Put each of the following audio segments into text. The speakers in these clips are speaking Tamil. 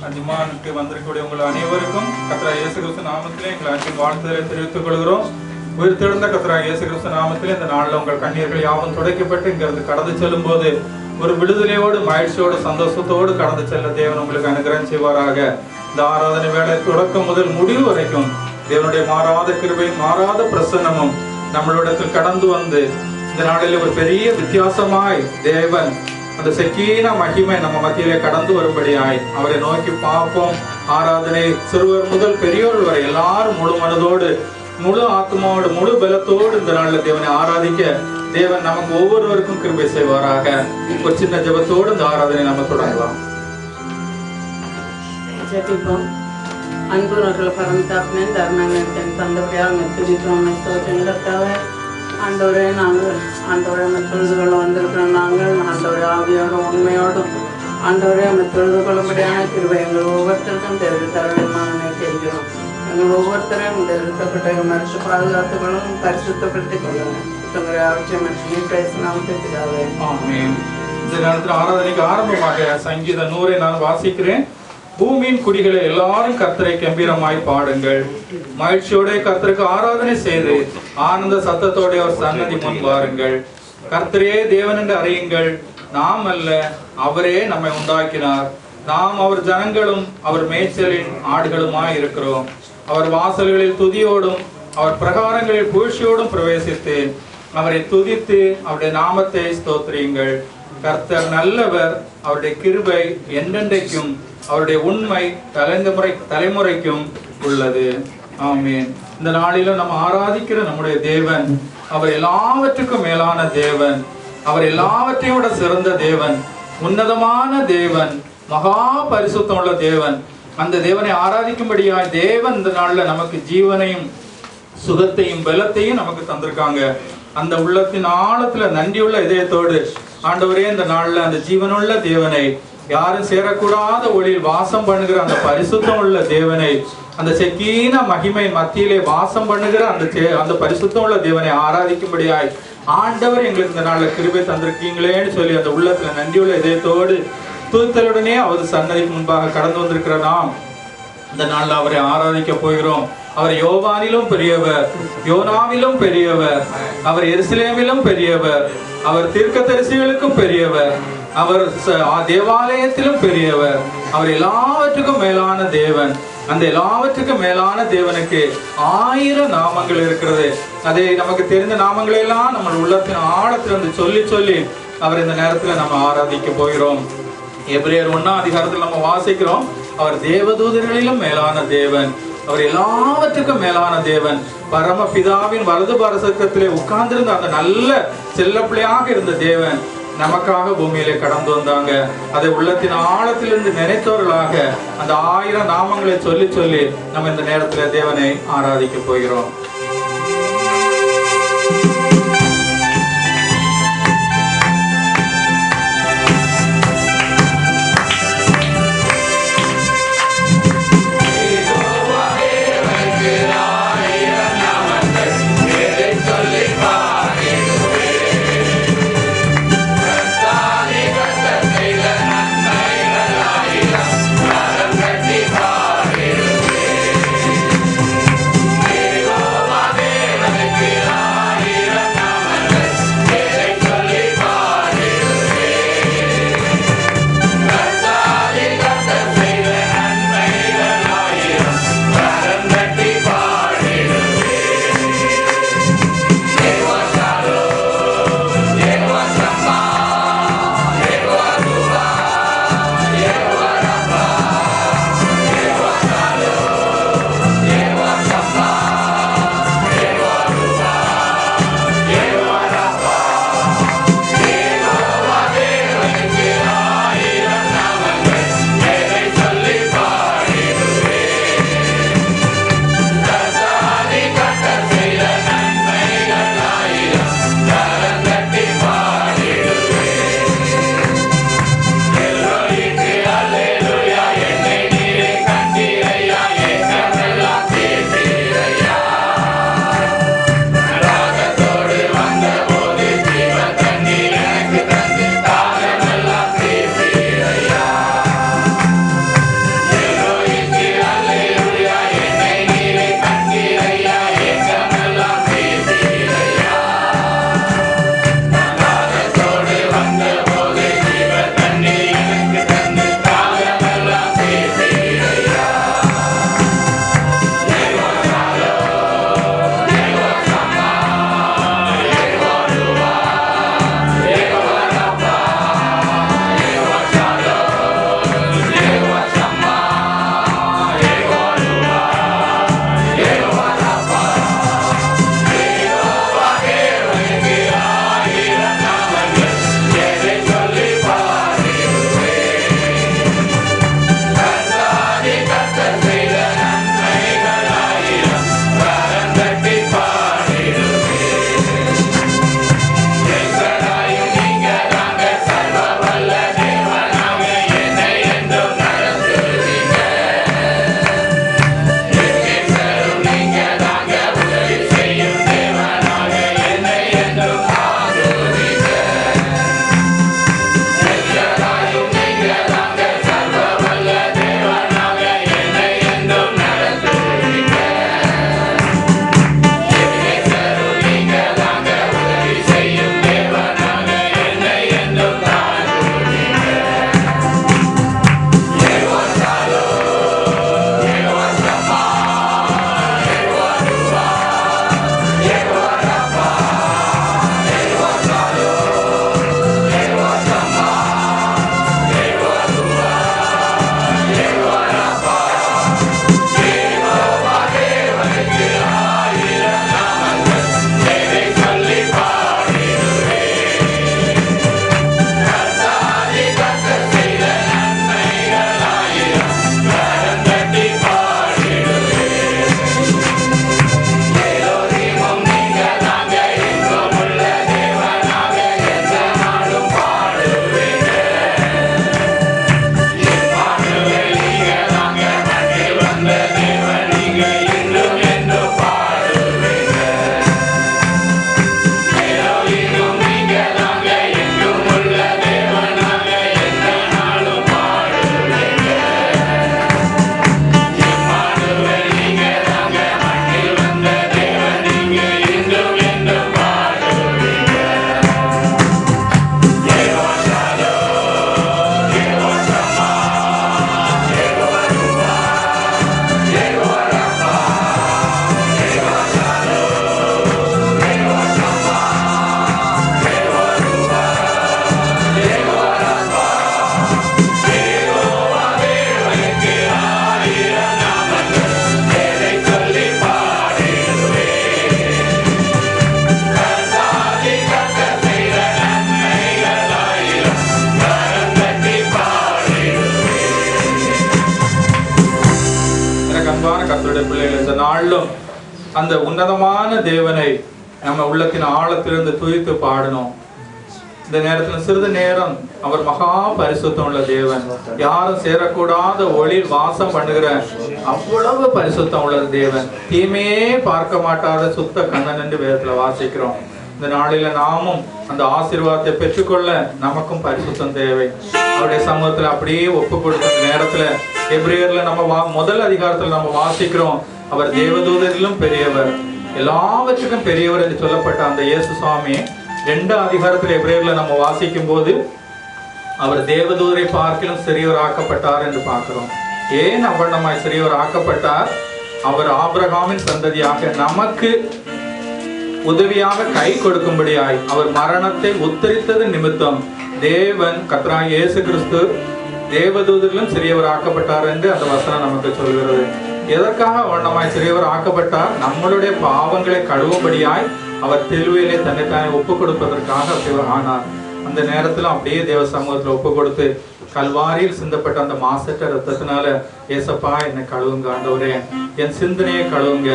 அஜிமானுக்கு வந்திருக்கக்கூடிய உங்கள் அனைவருக்கும் கர்த்தராகிய இயேசு கிறிஸ்து நாமத்திலே எங்கள் அன்பின் வாழ்த்துதலை தெரிவித்துக் கொள்கிறோம். உயிர்த்தெழுந்த கர்த்தராகிய இயேசு கிறிஸ்து நாமத்திலே இந்த நாளில் உங்கள் கண்ணீர்கள் யாவும் துடைக்கப்பட்டு இங்கிருந்து கடந்து செல்லும் போது ஒரு விடுதலையோடு மகிழ்ச்சியோடு சந்தோஷத்தோடு கடந்து செல்ல தேவன் உங்களுக்கு அனுகிரகம் செய்வாராக. இந்த ஆராதனை வேலை தொடக்கம் முதல் முடிவு வரைக்கும் தேவனுடைய மாறாத கிருபையும் மாறாத பிரசன்னமும் நம்மளிடத்தில் கடந்து வந்து இந்த நாளில் ஒரு பெரிய வித்தியாசமாய் தேவன் அந்த செக்கீன மகிமை நம்ம மத்தியிலே கடந்து வரும்படியாய் அவரை நோக்கி பார்ப்போம். ஆராதனை சிறுவர் முதல் பெரியோர் வரை எல்லாரும் முழு மனதோடு முழு ஆத்மாவோடு முழு பலத்தோடு இந்த நாளில் தேவனை ஆராதிக்க தேவன் நமக்கு ஒவ்வொருவருக்கும் கிருபை செய்வாராக. ஒரு சின்ன ஜெபத்தோடு இந்த ஆராதனை நம்ம தொடங்கலாம். அன்பு நோட்டில் பரந்தாப்பினே தருணங்கள் தந்தபடியாக மெத்துதிக்கிறோம். மெத்தோச்சங்கத்தாவே ஆண்டவரே, நாங்கள் ஆண்டவரே தொழுது கொள்ள வந்திருக்கிறோம். நாங்கள் ஆண்டவரே ஆவியோடும் உண்மையோடும் ஆண்டவரே தொழுது கொள்ளும்படியான கிருபை எங்கள் ஒவ்வொருத்தருக்கும் தெரிவித்தவர்களாக தெரிகிறோம். எங்கள் ஒவ்வொருத்தரையும் தெரிவித்தப்பட்ட மறுத்து பாதுகாத்துக்கொள்ளும் பரிசுத்தப்படுத்திக் கொள்ளுங்க. உங்களுடைய அவசியம் மற்றும் பேசினாவே. இந்த நேரத்தில் ஆராதனைக்கு ஆரம்பமாக சங்கீத 100 நான் வாசிக்கிறேன். பூமியின் குடிகளை எல்லாரும் கர்த்தரை கம்பீரமாய் பாடுங்கள், மகிழ்ச்சியோட கர்த்தருக்கு ஆராதனை செய்து ஆனந்த சத்தத்தோட அவர் சன்னதி முன் வாருங்கள். கர்த்தரே தேவன் என்று அறியுங்கள், நாம் அல்ல அவரே நம்மை உண்டாக்கினார். நாம் அவர் ஜனங்களும் அவர் மேய்ச்சலின் ஆடுகளுமாய் இருக்கிறோம். அவர் வாசல்களில் துதியோடும் அவர் பிரகாரங்களில் புகழ்ச்சியோடும் பிரவேசித்து அவரை துதித்து அவருடைய நாமத்தை ஸ்தோத்திரியுங்கள். கர்த்தர் நல்லவர், அவருடைய கிருபை என்றென்றைக்கும் அவருடைய உண்மை தலைமுறைக்கும் உள்ளது. ஆமென். இந்த நாளிலும் நம்ம ஆராதிக்கிற நம்முடைய தேவன் அவர் எல்லாவற்றுக்கும் மேலான தேவன், அவர் எல்லாவற்றையும் விட சிறந்த தேவன், உன்னதமான தேவன், மகா பரிசுத்தம் உள்ள தேவன். அந்த தேவனை ஆராதிக்கும்படியாய் தேவன் இந்த நாளில் நமக்கு ஜீவனையும் சுகத்தையும் பலத்தையும் நமக்கு தந்திருக்காங்க. அந்த உள்ளத்தின் ஆழத்துல நன்றியுள்ள இதயத்தோடு ஆண்டவரே இந்த நாளில் அந்த ஜீவனுள்ள தேவனை, யாரும் சேரக்கூடாத ஒளியில் வாசம் பண்ணுகிற அந்த பரிசுத்தம் உள்ள தேவனை, அந்த செக்கீன மகிமை மத்தியிலே வாசம் பண்ணுகிற அந்த பரிசுத்தம் உள்ள தேவனை ஆராதிக்கும்படியாய் ஆண்டவர் எங்களுக்கு இந்த நாளில் கிருபை தந்திருக்கீங்களேன்னு சொல்லி அந்த உள்ளத்துல நன்றியுள்ள இதயத்தோடு துதித்தலுடனே அவர் சன்னதிக்கு முன்பாக கடந்து வந்திருக்கிற நாம் இந்த நாளில் அவரை ஆராதிக்க போகிறோம். அவர் யோவானிலும் பெரியவர், யோனாவிலும் பெரியவர், அவர் எருசலேமிலும் பெரியவர், அவர் தீர்க்கதரிசிகளுக்கும் பெரியவர், அவர் தேவாலயத்திலும் பெரியவர், அவர் எல்லாவற்றுக்கும் மேலான தேவன். அந்த எல்லாவற்றுக்கும் மேலான தேவனுக்கு 1000 நாமங்கள் இருக்கிறது. அதை நமக்கு தெரிந்த நாமங்களை எல்லாம் நம்ம உள்ளத்தின் ஆழத்திலிருந்து சொல்லி சொல்லி அவர் இந்த நேரத்தில் நம்ம ஆராதிக்க போகிறோம். எபிரேயர் 1ஆம் அதிகாரத்தில் நம்ம வாசிக்கிறோம், அவர் தேவதூதர்களிலும் மேலான தேவன், அவர் எல்லாவற்றுக்கும் மேலான தேவன். பரமபிதாவின் வலது பரசத்திலே உட்கார்ந்திருந்த அந்த நல்ல செல்ல பிள்ளையாக இருந்த தேவன் நமக்காக பூமியிலே கடந்து வந்தாங்க. அதை உள்ளத்தின் ஆழத்திலிருந்து நினைத்தவர்களாக அந்த 1000 நாமங்களை சொல்லி சொல்லி நம்ம இந்த நேரத்தில் தேவனை ஆராதிக்க போகிறோம். Oh அன்பான கர்த்தருடைய பிள்ளைகள், இந்த நாளிலும் அந்த உன்னதமான தேவனை நம்ம உள்ளத்தின் ஆழத்திலிருந்து துதித்து பாடணும். இந்த நேரத்தில் சிறிது நேரம் அவர் மகா பரிசுத்தம் உள்ள தேவன், யாரும் சேரக்கூடாத ஒளியில் வாசம் பண்ணுகிற அவ்வளவு பரிசுத்தம் உள்ள தேவன், தீமையே பார்க்க மாட்டாத சுத்த கண்ணன் என்று வேதத்துல வாசிக்கிறோம். இந்த நாளில நாமும் அந்த ஆசீர்வாதத்தை பெற்றுக்கொள்ள நமக்கும் பரிசுத்தம் தேவை. அவருடைய சமூகத்துல அப்படியே ஒப்பு கொடுத்த நேரத்துல எபிரேயர்ல நம்ம முதல் அதிகாரத்துல நம்ம வாசிக்கிறோம், அவர் தேவதூதரிலும் பெரியவர், எல்லாவற்றுக்கும் பெரியவர் என்று சொல்லப்பட்ட அந்த இயேசு சுவாமி 2 அதிகாரத்தில் எபிரேயர்ல நம்ம வாசிக்கும் போது அவர் தேவதூதரை பார்க்கிலும் சிறியவர் ஆக்கப்பட்டார் என்று பார்க்கிறோம். ஏன் அவ்வண்ணமாய் சிறியவர் ஆக்கப்பட்டார்? அவர் ஆபிரகாமின் சந்ததியாக நமக்கு உதவியாக கை கொடுக்கும்படியாய் அவர் மரணத்தை உத்தரித்தது நிமித்தம் தேவன் கர்த்தராகிய இயேசு கிறிஸ்து தேவதூதரிலும் சிறியவர் ஆக்கப்பட்டார் என்று அந்த வசனம் நமக்கு சொல்கிறது. எதற்காக வண்ணமாய் சிறியவர் ஆக்கப்பட்டார்? நம்மளுடைய பாவங்களை கழுவும்படியாய் அவர் சிலுவையிலே தன்னைத்தானே ஒப்பு கொடுப்பதற்காக அப்படி ஆனார். அந்த நேரத்துல அப்படியே தேவ சமூகத்துல ஒப்பு கொடுத்து கல்வாரியில் சிந்தப்பட்ட அந்த மாசற்ற ரத்தத்தினால, ஏசப்பா என்னை கழுவுங்க ஆண்டவரே, என் சிந்தனையை கழுவுங்க,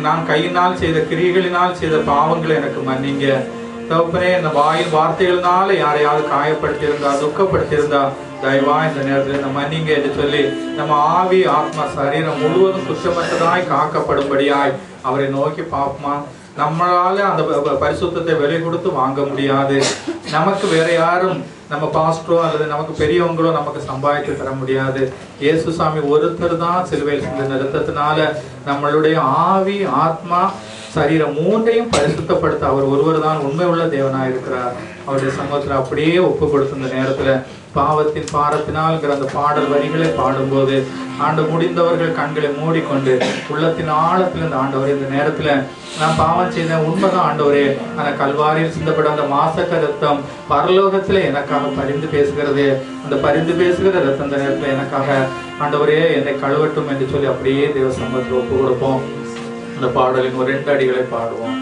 நான் கையினால் செய்த கிரிகளினால் செய்த பாவங்களை எனக்கு மன்னிங்க தகப்பனே, இந்த வாயின் வார்த்தைகளினால யாரையாவது காயப்படுத்தியிருந்தா துக்கப்படுத்தியிருந்தா தயவா இந்த நேரத்தில் இந்த மன்னிங்க என்று சொல்லி நம்ம ஆவி ஆத்மா சரீரம் முழுவதும் குற்றமற்றதாய் காக்கப்படும்படியாய் அவரை நோக்கி பார்ப்போமா. நம்மளால அந்த பரிசுத்தத்தை விலை கொடுத்து வாங்க முடியாது. நமக்கு வேற யாரும், நம்ம பாஸ்டரோ அல்லது நமக்கு பெரியவங்களோ நமக்கு சம்பாதித்து தர முடியாது. இயேசு சாமி ஒருத்தர் தான் சிலுவையில் சிந்தின ரத்தத்தினால நம்மளுடைய ஆவி ஆத்மா சரீரம் மூன்றையும் பரிசுத்தப்படுத்த அவர் ஒருவர் தான் உண்மை உள்ள தேவனாக இருக்கிறார். அவருடைய சமூகத்துல அப்படியே ஒப்பு கொடுத்த இந்த நேரத்துல பாவத்தின் பாரத்தினால்ங்கிற அந்த பாடல் வரிகளை பாடும்போது ஆண்டு முடிந்தவர்கள் கண்களை மூடிக்கொண்டு உள்ளத்தின் ஆழத்தில் இந்த ஆண்டவரே, இந்த நேரத்துல நான் பாவம் செய்த உண்மைதான் ஆண்டவரே, ஆனா கல்வாரியில் சிந்தப்பட்ட அந்த மாசக்க ரத்தம் பரலோகத்துல எனக்காக பரிந்து பேசுகிறது. அந்த பரிந்து பேசுகிற ரத்தம் இந்த நேரத்துல எனக்காக ஆண்டவரே என்னை கழுவட்டும் என்று சொல்லி அப்படியே தேவ சமூகத்தில் ஒப்பு கொடுப்போம். அந்த பாடலின் ஒரு 2 அடிகளை பாடுவோம்.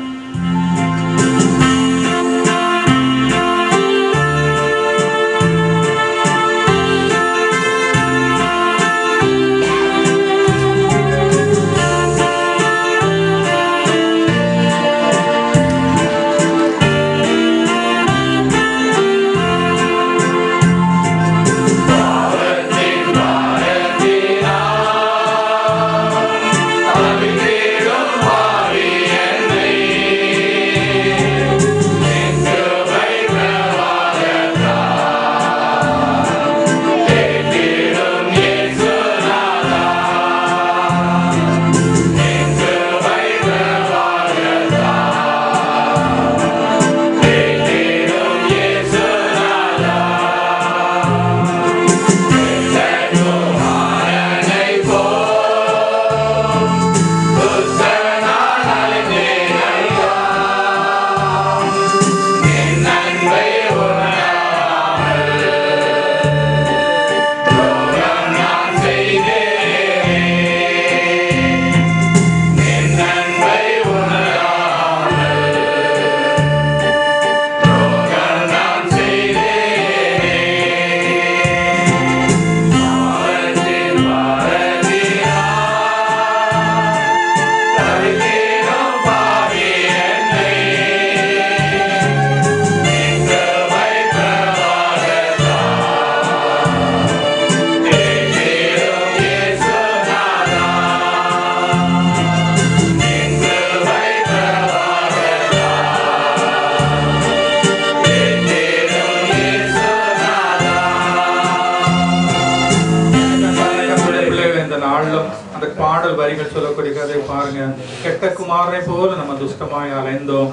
அந்த பாடல் வரிகள் சொல்லக்கூடிய கதை பாருங்க. கெட்ட குமாரனை போல நம்ம துஷ்டமாய் அலைந்தோம்.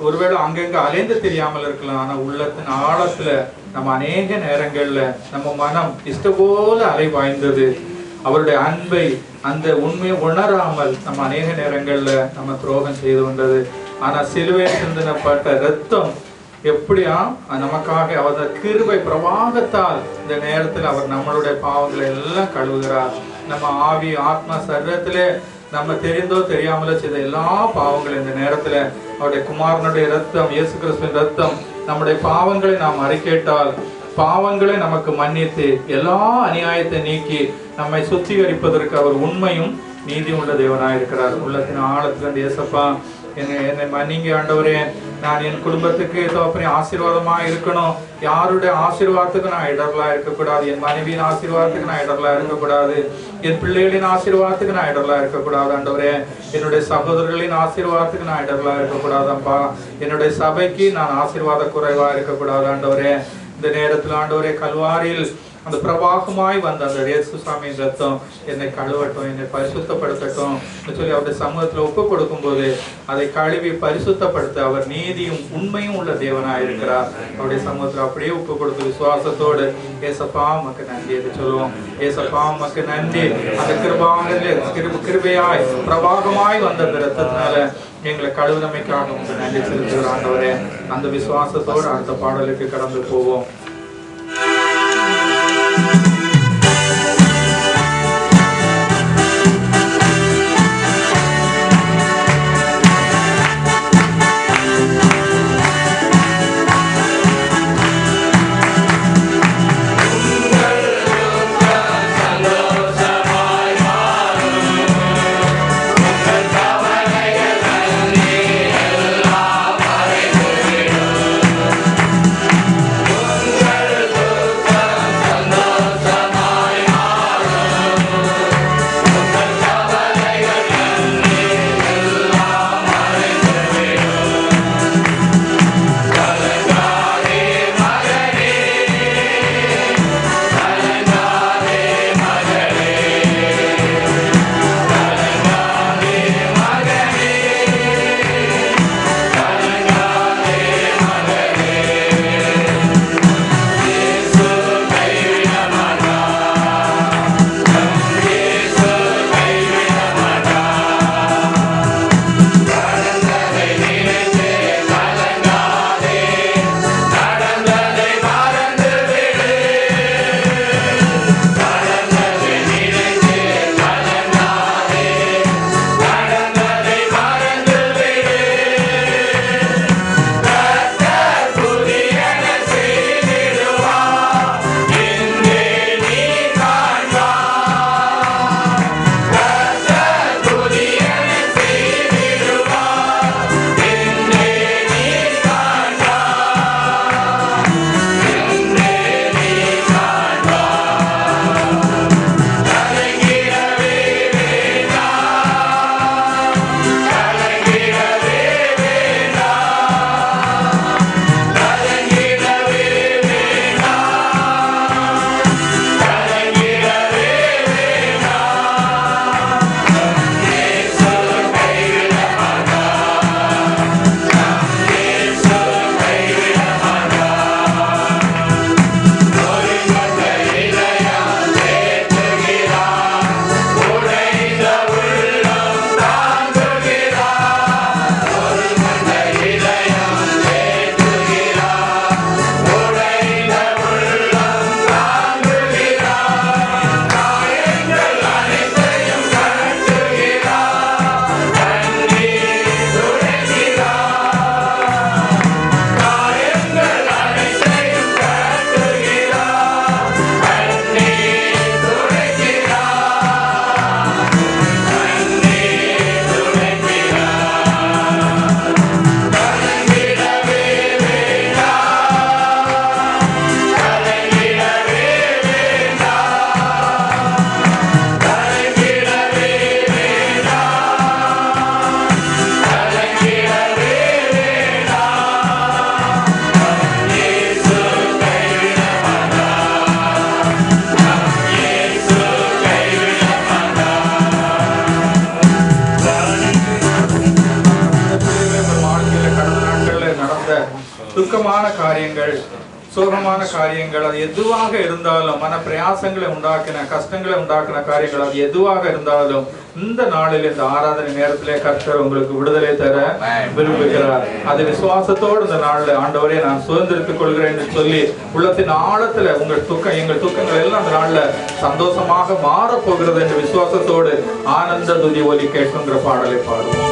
ஒருவேளை அங்கங்க அலைந்து தெரியாமல் இருக்கலாம். ஆனா உள்ளத்தின் ஆழத்துல நம்ம அநேக நேரங்கள்ல நம்ம மனம் இஷ்ட போல அலை வாய்ந்தது. அவருடைய அன்பை அந்த உண்மையை உணராமல் நம்ம அநேக நேரங்கள்ல நம்ம துரோகம் செய்து கொண்டது. ஆனா சிலுவையில் சிந்தப்பட்ட ரத்தம் எப்படியா நமக்காக அவர் கிருபை பிரவாகத்தால் இந்த நேரத்தில் அவர் நம்மளுடைய பாவங்களை எல்லாம் கழுவுகிறார். நம்ம ஆவி ஆத்மா சரீரத்திலே நம்ம தெரிந்தோ தெரியாமலோ செய்த எல்லா பாவங்களும் இந்த நேரத்துல அவருடைய குமாரனுடைய ரத்தம், இயேசு கிறிஸ்துவின் ரத்தம் நம்முடைய பாவங்களை நாம் அறிக்கையிட்டால் பாவங்களை நமக்கு மன்னித்து எல்லா அநியாயத்தை நீக்கி நம்மை சுத்திகரிப்பதற்கு அவர் உண்மையும் நீதி உள்ள தேவனாய் இருக்கிறார். உள்ளத்தின் ஆழத்திலிருந்து ஏசப்பா என்னை மன்னிங்க ஆண்டவரே, நான் என் குடும்பத்துக்கு தகப்பனே ஆசீர்வாதமா இருக்கணும். யாருடைய ஆசீர்வாதத்துக்கு நான் இடர்லா இருக்கக்கூடாது. என் மனைவியின் ஆசீர்வாதத்துக்கு நான் இடர்லா இருக்கக்கூடாது. என் பிள்ளைகளின் ஆசீர்வாதத்துக்கு நான் இடர்லா இருக்கக்கூடாது ஆண்டவரே. என்னுடைய சகோதரர்களின் ஆசீர்வாதத்துக்கு நான் இடர்லா இருக்கக்கூடாதப்பா. என்னுடைய சபைக்கு நான் ஆசீர்வாத குறைவா இருக்கக்கூடாது ஆண்டவரே. இந்த நேரத்தில் ஆண்டவரே, கல்வாரியில் அந்த பிரவாகமாய் வந்த அந்த இயேசு சாமியின் ரத்தம் என்னை கழுவட்டும், என்னை பரிசுத்தப்படுத்தட்டும் சொல்லி அவருடைய சமூகத்தில் ஒப்பு கொடுக்கும் போது அதை கழுவி பரிசுத்தப்படுத்த அவர் நீதியும் உண்மையும் உள்ள தேவனாய் இருக்கிறார். அவருடைய சமூகத்தில் அப்படியே ஒப்பு கொடுத்து விசுவாசத்தோடு ஏசப்பா உமக்கு நன்றி என்று சொல்லுவோம். ஏசப்பா உமக்கு நன்றி. அந்த கிருபையாய் பிரவாகமாய் வந்த அந்த ரத்தத்தினால எங்களை கழுவுனமைக்காக உங்களுக்கு நன்றி செலுத்துகிற ஆண்டவரே. அந்த விசுவாசத்தோடு அடுத்த பாடலுக்கு கடந்து போவோம். துக்கமான காரியங்கள், சோகமான காரியங்கள், அது எதுவாக இருந்தாலும், மன பிரயாசங்களை உண்டாக்கின, கஷ்டங்களை உண்டாக்கின காரியங்கள், அது எதுவாக இருந்தாலும் இந்த நாளில், இந்த ஆராதனை நேரத்திலே கர்த்தர் உங்களுக்கு விடுதலை தர விரும்புகிறார். அது விசுவாசத்தோடு இந்த நாளில் ஆண்டவரே நான் சுதந்திரித்துக் கொள்கிறேன் என்று சொல்லி உள்ளத்தின் ஆழத்துல உங்கள் எங்கள் துக்கங்கள் எல்லாம் அந்த நாளில் சந்தோஷமாக மாறப்போகிறது என்று விசுவாசத்தோடு ஆனந்த துதி ஒலி கேட்கின்ற பாடலை பாடுவோம்.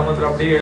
சமூகத்தில் அப்படியே